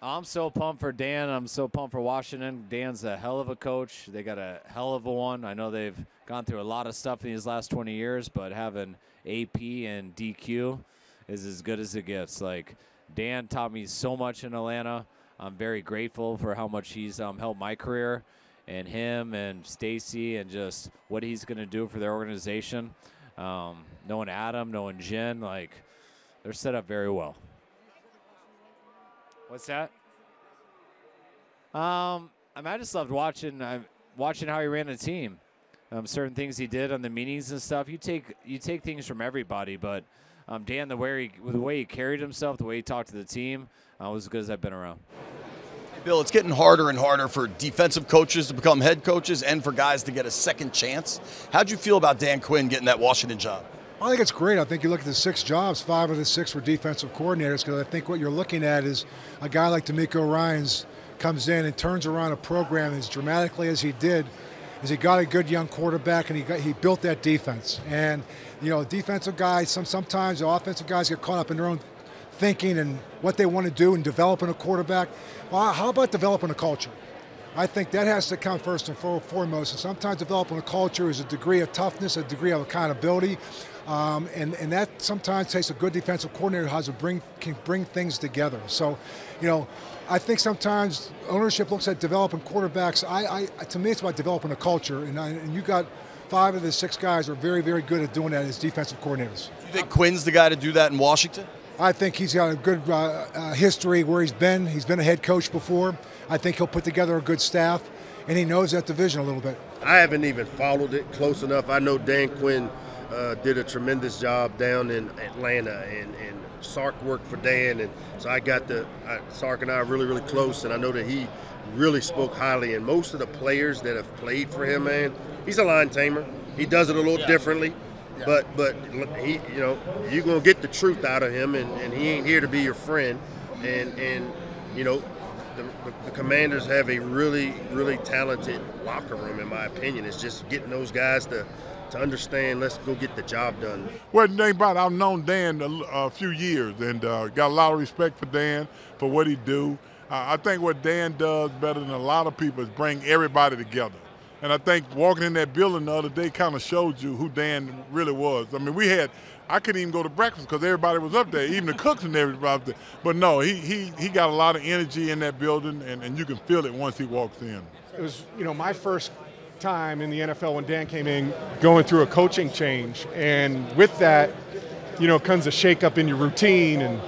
I'm so pumped for Dan. I'm so pumped for Washington. Dan's a hell of a coach. They got a hell of a one. I know they've gone through a lot of stuff in these last 20 years, but having AP and DQ is as good as it gets. Like, Dan taught me so much in Atlanta. I'm very grateful for how much he's helped my career, and him and Stacy, and just what he's going to do for their organization. Knowing Adam, knowing Jen, like, they're set up very well. What's that? I just loved watching how he ran the team. Certain things he did on the meetings and stuff. You take things from everybody, but Dan, the way he carried himself, the way he talked to the team, was as good as I've been around. Bill, it's getting harder and harder for defensive coaches to become head coaches and for guys to get a second chance. How'd you feel about Dan Quinn getting that Washington job? I think it's great. I think you look at the 6 jobs, 5 of the 6 were defensive coordinators, because I think what you're looking at is a guy like D'Amico Ryans comes in and turns around a program as dramatically as he did, as he got a good young quarterback, and he built that defense. And, you know, defensive guys, sometimes the offensive guys get caught up in their own thinking and what they want to do and developing a quarterback. Well, how about developing a culture? I think that has to come first and foremost. And sometimes developing a culture is a degree of toughness, a degree of accountability. And that sometimes takes a good defensive coordinator who can bring things together. So, you know, I think sometimes ownership looks at developing quarterbacks. To me, it's about developing a culture. And you got 5 of the 6 guys are very, very good at doing that as defensive coordinators. Do you think Quinn's the guy to do that in Washington? I think he's got a good history where he's been. He's been a head coach before. I think he'll put together a good staff, and he knows that division a little bit. I haven't even followed it close enough. I know Dan Quinn did a tremendous job down in Atlanta, and Sark worked for Dan, and so Sark and I are really, really close, and I know that he really spoke highly. And most of the players that have played for him, man, he's a line tamer. He does it a little differently. Yeah. But he, you know, you're gonna get the truth out of him, and he ain't here to be your friend. And you know, the Commanders have a really, really talented locker room, in my opinion. It's just getting those guys to understand, let's go get the job done. Well, the thing about it, I've known Dan a few years, and got a lot of respect for Dan for what he do. I think what Dan does better than a lot of people is bring everybody together. And I think walking in that building the other day kind of showed you who Dan really was. I mean, I couldn't even go to breakfast because everybody was up there, even the cooks and everybody up there. But no, he got a lot of energy in that building, and you can feel it once he walks in. It was, you know, my first time in the NFL when Dan came in, going through a coaching change. And with that, you know, comes a shakeup in your routine, and,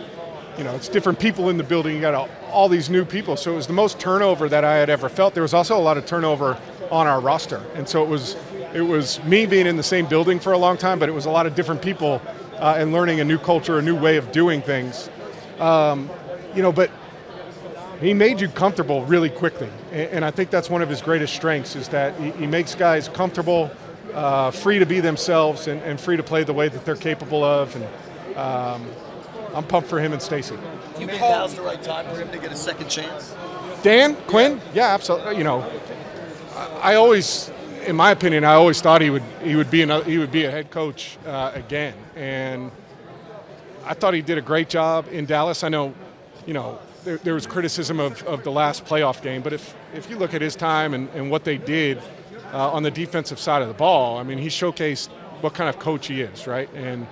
you know, it's different people in the building. You got all these new people. So it was the most turnover that I had ever felt. There was also a lot of turnover on our roster. And so it was me being in the same building for a long time, but it was a lot of different people and learning a new culture, a new way of doing things. You know, but he made you comfortable really quickly. And I think that's one of his greatest strengths, is that he makes guys comfortable, free to be themselves, and free to play the way that they're capable of. And I'm pumped for him and Stacy. Do you think now's the right time for him to get a second chance? Dan Quinn? Yeah, absolutely. You know, I always, in my opinion, I always thought he would be a head coach again, and I thought he did a great job in Dallas. I know, you know, there was criticism of the last playoff game, but if you look at his time and what they did on the defensive side of the ball, I mean, he showcased what kind of coach he is, right? And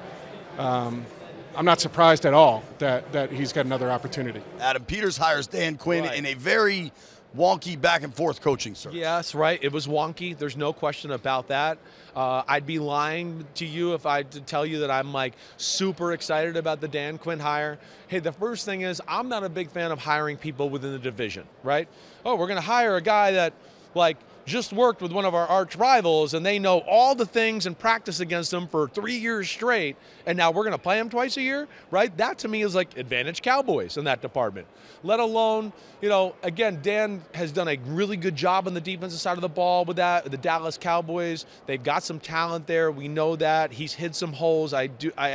I'm not surprised at all that he's got another opportunity. Adam Peters hires Dan Quinn in a very wonky back-and-forth coaching search. Yes, right. It was wonky. There's no question about that. I'd be lying to you if I did tell you that I'm like super excited about the Dan Quinn hire. Hey, the first thing is I'm not a big fan of hiring people within the division, right? Oh, we're going to hire a guy that like just worked with one of our arch rivals and they know all the things and practice against them for 3 years straight, and now we're going to play them twice a year, right? That to me is like advantage Cowboys in that department. Let alone, you know, again, Dan has done a really good job on the defensive side of the ball with that. The Dallas Cowboys, they've got some talent there. We know that. He's hid some holes. I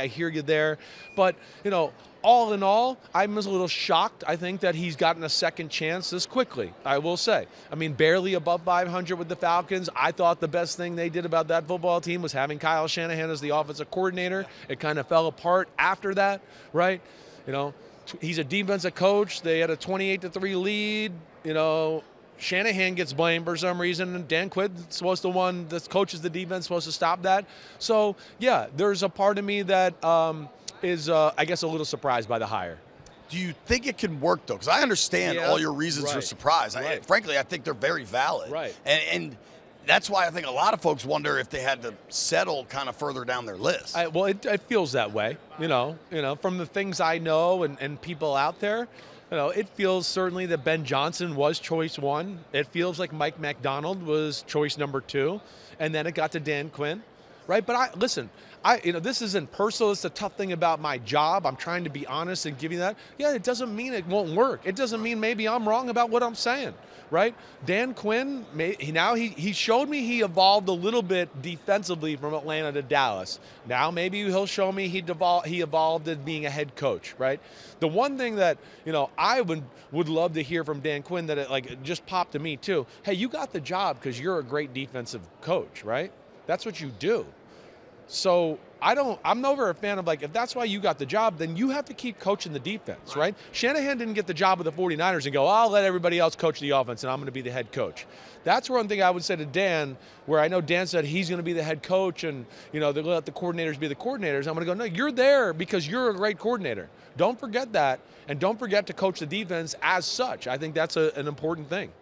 hear you there. But, you know, all in all, I'm a little shocked, I think, that he's gotten a second chance this quickly, I will say. I mean, barely above 500 with the Falcons. I thought the best thing they did about that football team was having Kyle Shanahan as the offensive coordinator. It kind of fell apart after that, right? You know, he's a defensive coach. They had a 28-3 lead. You know, Shanahan gets blamed for some reason, and Dan Quinn's supposed to one that coaches the defense, supposed to stop that. So yeah, there's a part of me that is, I guess, a little surprised by the hire. Do you think it can work, though? Because I understand all your reasons for surprise. Frankly, I think they're very valid. Right. And that's why I think a lot of folks wonder if they had to settle kind of further down their list. Well, it feels that way, you know, from the things I know and people out there. You know, it feels certainly that Ben Johnson was choice one. It feels like Mike McDonald was choice number two, and then it got to Dan Quinn, right? But listen, this isn't personal. It's a tough thing about my job. I'm trying to be honest and give you that. Yeah, it doesn't mean it won't work. It doesn't mean maybe I'm wrong about what I'm saying, right? Dan Quinn, he showed me he evolved a little bit defensively from Atlanta to Dallas. Now maybe he'll show me he evolved in being a head coach, right? The one thing that, I would love to hear from Dan Quinn that it just popped to me too. Hey, you got the job because you're a great defensive coach, right? That's what you do. So I'm never a fan of if that's why you got the job, then you have to keep coaching the defense, right? Shanahan didn't get the job with the 49ers and go, I'll let everybody else coach the offense and I'm going to be the head coach. That's one thing I would say to Dan, where I know Dan said he's going to be the head coach and, they're going to let the coordinators be the coordinators. I'm going to go, no, you're there because you're a great coordinator. Don't forget that, and don't forget to coach the defense as such. I think that's an important thing.